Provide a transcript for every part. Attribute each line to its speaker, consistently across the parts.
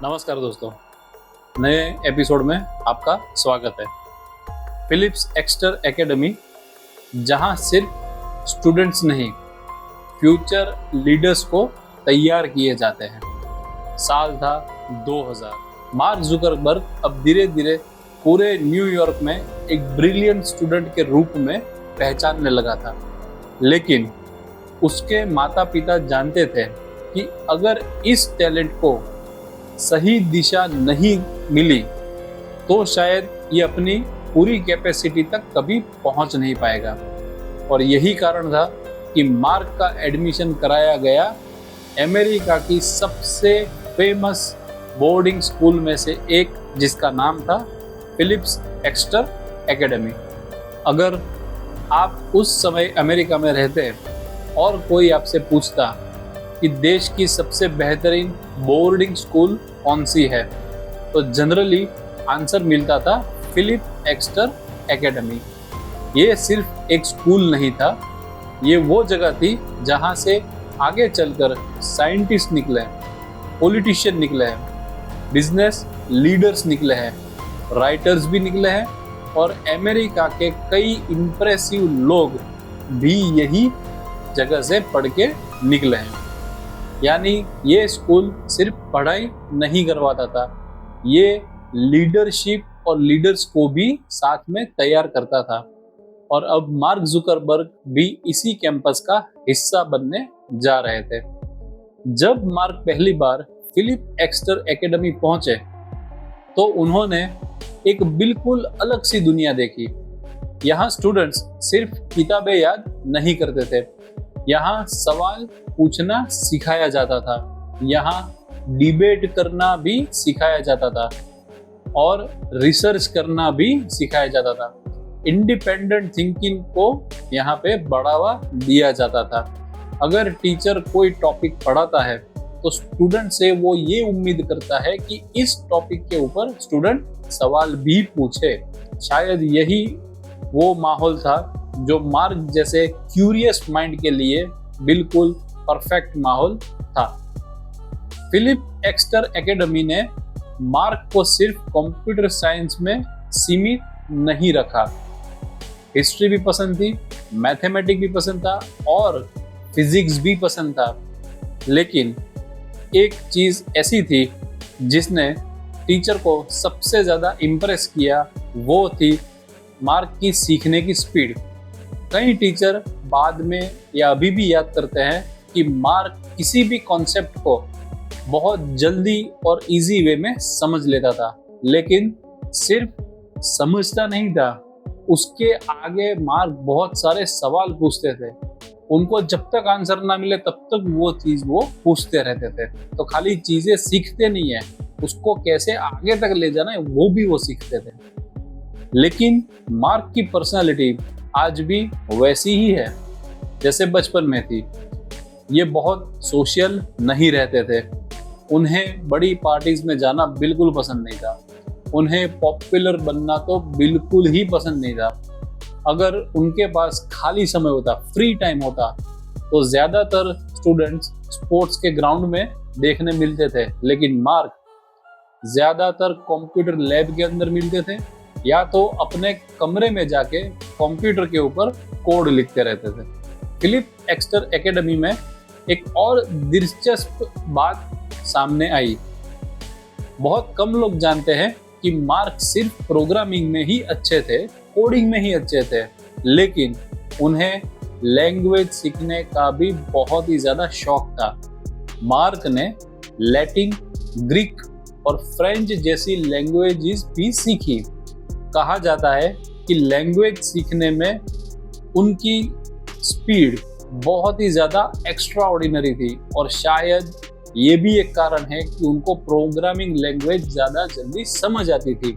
Speaker 1: नमस्कार दोस्तों, नए एपिसोड में आपका स्वागत है। फिलिप्स एक्स्टर एकेडमी, जहां सिर्फ स्टूडेंट्स नहीं, फ्यूचर लीडर्स को तैयार किए जाते हैं। साल था 2000। मार्क जुकरबर्ग अब धीरे धीरे पूरे न्यूयॉर्क में एक ब्रिलियंट स्टूडेंट के रूप में पहचानने लगा था। लेकिन उसके माता पिता जानते थे कि अगर इस टैलेंट को सही दिशा नहीं मिली तो शायद ये अपनी पूरी कैपेसिटी तक कभी पहुंच नहीं पाएगा। और यही कारण था कि मार्क का एडमिशन कराया गया अमेरिका की सबसे फेमस बोर्डिंग स्कूल में से एक, जिसका नाम था फिलिप्स एक्स्टर एकेडमी। अगर आप उस समय अमेरिका में रहते और कोई आपसे पूछता कि देश की सबसे बेहतरीन बोर्डिंग स्कूल कौन सी है, तो जनरली आंसर मिलता था फिलिप एक्स्टर एकेडमी। ये सिर्फ एक स्कूल नहीं था, ये वो जगह थी जहां से आगे चलकर साइंटिस्ट निकले हैं, पॉलिटिशियन निकले हैं, बिजनेस लीडर्स निकले हैं, राइटर्स भी निकले हैं और अमेरिका के कई इम्प्रेसिव लोग भी यही जगह से पढ़ के निकले हैं। यानी ये स्कूल सिर्फ पढ़ाई नहीं करवाता था, ये लीडरशिप और लीडर्स को भी साथ में तैयार करता था। और अब मार्क जुकरबर्ग भी इसी कैंपस का हिस्सा बनने जा रहे थे। जब मार्क पहली बार फिलिप एक्स्टर एकेडमी पहुंचे तो उन्होंने एक बिल्कुल अलग सी दुनिया देखी। यहाँ स्टूडेंट्स सिर्फ किताबें याद नहीं करते थे, यहाँ सवाल पूछना सिखाया जाता था, यहाँ डिबेट करना भी सिखाया जाता था और रिसर्च करना भी सिखाया जाता था। इंडिपेंडेंट थिंकिंग को यहाँ पे बढ़ावा दिया जाता था। अगर टीचर कोई टॉपिक पढ़ाता है तो स्टूडेंट से वो ये उम्मीद करता है कि इस टॉपिक के ऊपर स्टूडेंट सवाल भी पूछे। शायद यही वो माहौल था जो मार्क जैसे क्यूरियस माइंड के लिए बिल्कुल परफेक्ट माहौल था। फिलिप एक्स्टर एकेडमी ने मार्क को सिर्फ कंप्यूटर साइंस में सीमित नहीं रखा। हिस्ट्री भी पसंद थी, मैथमेटिक्स भी पसंद था और फिजिक्स भी पसंद था। लेकिन एक चीज ऐसी थी जिसने टीचर को सबसे ज्यादा इम्प्रेस किया, वो थी मार्क की सीखने की स्पीड। कई टीचर बाद में या अभी भी याद करते हैं कि मार्क किसी भी कॉन्सेप्ट को बहुत जल्दी और इजी वे में समझ लेता था। लेकिन सिर्फ समझता नहीं था, उसके आगे मार्क बहुत सारे सवाल पूछते थे। उनको जब तक आंसर ना मिले तब तक वो चीज वो पूछते रहते थे। तो खाली चीजें सीखते नहीं है, उसको कैसे आगे तक ले जाना है वो भी वो सीखते थे। लेकिन मार्क की पर्सनालिटी आज भी वैसी ही है जैसे बचपन में थी। ये बहुत सोशल नहीं रहते थे, उन्हें बड़ी पार्टीज में जाना बिल्कुल पसंद नहीं था, उन्हें पॉपुलर बनना तो बिल्कुल ही पसंद नहीं था। अगर उनके पास खाली समय होता, फ्री टाइम होता, तो ज्यादातर स्टूडेंट्स स्पोर्ट्स के ग्राउंड में देखने मिलते थे। लेकिन मार्क ज्यादातर कंप्यूटर लैब के अंदर मिलते थे या तो अपने कमरे में जाके कंप्यूटर के ऊपर कोड लिखते रहते थे। फिलिप एक्स्टर एकेडमी में एक और दिलचस्प बात सामने आई। बहुत कम लोग जानते हैं कि मार्क सिर्फ प्रोग्रामिंग में ही अच्छे थे, कोडिंग में ही अच्छे थे, लेकिन उन्हें लैंग्वेज सीखने का भी बहुत ही ज्यादा शौक था। मार्क ने लैटिन, ग्रीक और फ्रेंच जैसी लैंग्वेजेस भी सीखी। कहा जाता है कि लैंग्वेज सीखने में उनकी स्पीड बहुत ही ज़्यादा एक्स्ट्रा ऑर्डिनरी थी और शायद ये भी एक कारण है कि उनको प्रोग्रामिंग लैंग्वेज ज़्यादा जल्दी समझ आती थी,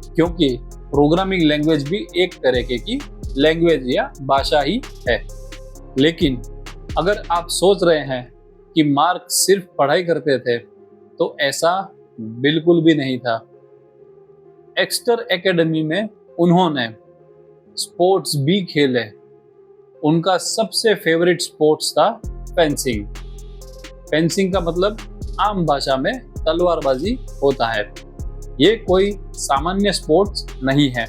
Speaker 1: क्योंकि प्रोग्रामिंग लैंग्वेज भी एक तरीके की लैंग्वेज या भाषा ही है। लेकिन अगर आप सोच रहे हैं कि मार्क सिर्फ पढ़ाई करते थे, तो ऐसा बिल्कुल भी नहीं था। एक्स्टर एकेडमी में उन्होंने स्पोर्ट्स भी खेले। उनका सबसे फेवरेट स्पोर्ट्स था फेंसिंग। फेंसिंग का मतलब आम भाषा में तलवारबाजी होता है। ये कोई सामान्य स्पोर्ट्स नहीं है।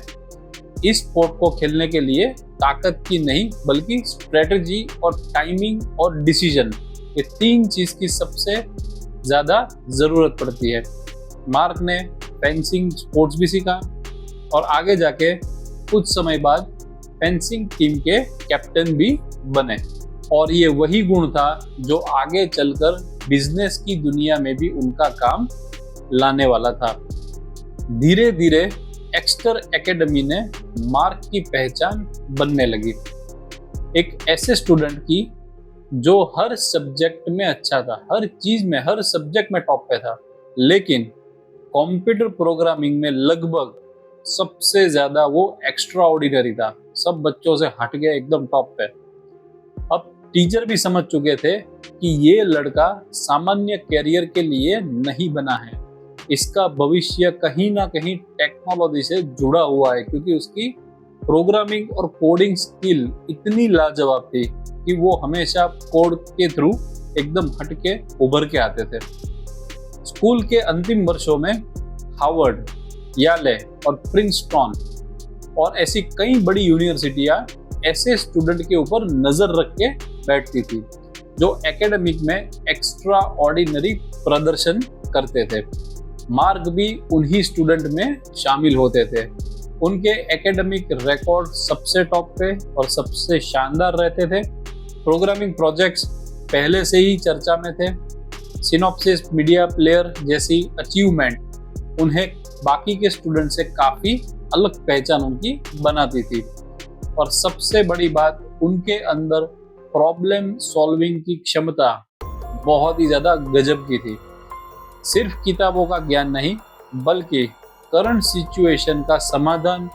Speaker 1: इस स्पोर्ट को खेलने के लिए ताकत की नहीं बल्कि स्ट्रेटजी और टाइमिंग और डिसीजन, ये 3 चीज की सबसे ज्यादा जरूरत पड़ती है। मार्क ने फेंसिंग स्पोर्ट्स भी सीखा और आगे जाके कुछ समय बाद फेंसिंग टीम के कैप्टन भी बने। और ये वही गुण था जो आगे चलकर बिजनेस की दुनिया में भी उनका काम लाने वाला था। धीरे धीरे एक्स्टर एकेडमी ने मार्क की पहचान बनने लगी, एक ऐसे स्टूडेंट की जो हर सब्जेक्ट में अच्छा था, हर चीज में, हर सब्जेक्ट में टॉप पे था, लेकिन कंप्यूटर प्रोग्रामिंग में लगभग सबसे ज्यादा वो एक्स्ट्रा ऑर्डिनरी था, सब बच्चों से हट गया, एकदम टॉप पे। अब टीचर भी समझ चुके थे कि ये लड़का सामान्य कैरियर के लिए नहीं बना है, इसका भविष्य कहीं ना कहीं टेक्नोलॉजी से जुड़ा हुआ है, क्योंकि उसकी प्रोग्रामिंग और कोडिंग स्किल इतनी लाजवाब थी कि वो हमेशा कोड के थ्रू एकदम हटके उभर के आते थे। स्कूल के अंतिम वर्षों में हार्वर्ड, याले और प्रिंसटन और ऐसी कई बड़ी यूनिवर्सिटियां ऐसे स्टूडेंट के ऊपर नजर रख के बैठती थी जो एकेडमिक में एक्स्ट्रा ऑर्डिनरी प्रदर्शन करते थे। मार्क भी उन्हीं स्टूडेंट में शामिल होते थे। उनके एकेडमिक रिकॉर्ड सबसे टॉप पे और सबसे शानदार रहते थे। प्रोग्रामिंग प्रोजेक्ट्स पहले से ही चर्चा में थे। सिनॉप्सिस मीडिया प्लेयर जैसी अचीवमेंट उन्हें बाकी के स्टूडेंट से काफ़ी अलग पहचान उनकी बनाती थी। और सबसे बड़ी बात, उनके अंदर प्रॉब्लम सॉल्विंग की क्षमता बहुत ही ज़्यादा गजब की थी। सिर्फ किताबों का ज्ञान नहीं बल्कि करंट सिचुएशन का समाधान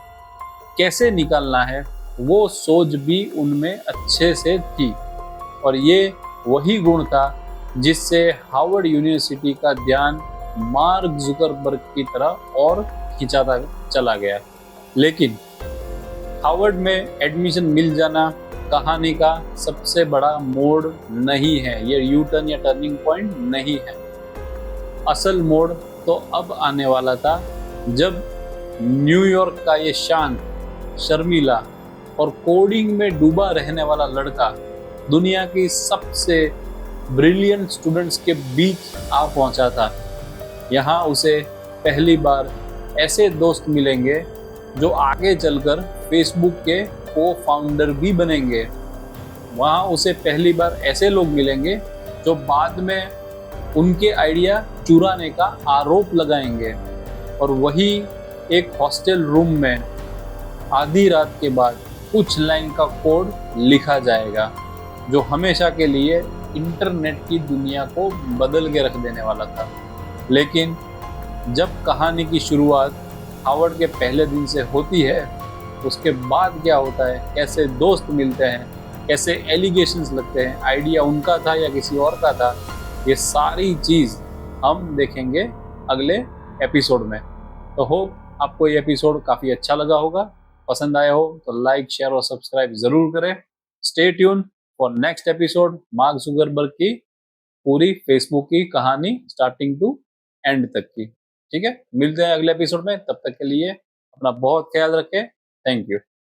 Speaker 1: कैसे निकालना है वो सोच भी उनमें अच्छे से थी। और ये वही गुण था जिससे हार्वर्ड यूनिवर्सिटी का ध्यान मार्क जुकरबर्ग की तरफ और खिंचाता चला गया। लेकिन हार्वर्ड में एडमिशन मिल जाना कहानी का सबसे बड़ा मोड़ नहीं है, ये यू टर्न या टर्निंग पॉइंट नहीं है। असल मोड़ तो अब आने वाला था जब न्यूयॉर्क का ये शांत, शर्मीला और कोडिंग में डूबा रहने वाला लड़का दुनिया की सबसे ब्रिलियंट स्टूडेंट्स के बीच आ पहुंचा था। यहाँ उसे पहली बार ऐसे दोस्त मिलेंगे जो आगे चलकर फेसबुक के को फाउंडर भी बनेंगे। वहाँ उसे पहली बार ऐसे लोग मिलेंगे जो बाद में उनके आइडिया चुराने का आरोप लगाएंगे। और वही एक हॉस्टल रूम में आधी रात के बाद कुछ लाइन का कोड लिखा जाएगा जो हमेशा के लिए इंटरनेट की दुनिया को बदल के रख देने वाला था। लेकिन जब कहानी की शुरुआत हार्वर्ड के पहले दिन से होती है, उसके बाद क्या होता है, कैसे दोस्त मिलते हैं, कैसे एलिगेशंस लगते हैं, आइडिया उनका था या किसी और का था, ये सारी चीज़ हम देखेंगे अगले एपिसोड में। तो होप आपको ये एपिसोड काफ़ी अच्छा लगा होगा। पसंद आया हो तो लाइक, शेयर और सब्सक्राइब ज़रूर करें। Stay tune for next episode, mark Zuckerberg की पूरी फेसबुक की कहानी स्टार्टिंग टू एंड तक की। ठीक है, मिलते हैं अगले एपिसोड में। तब तक के लिए अपना बहुत ख्याल रखें। Thank you.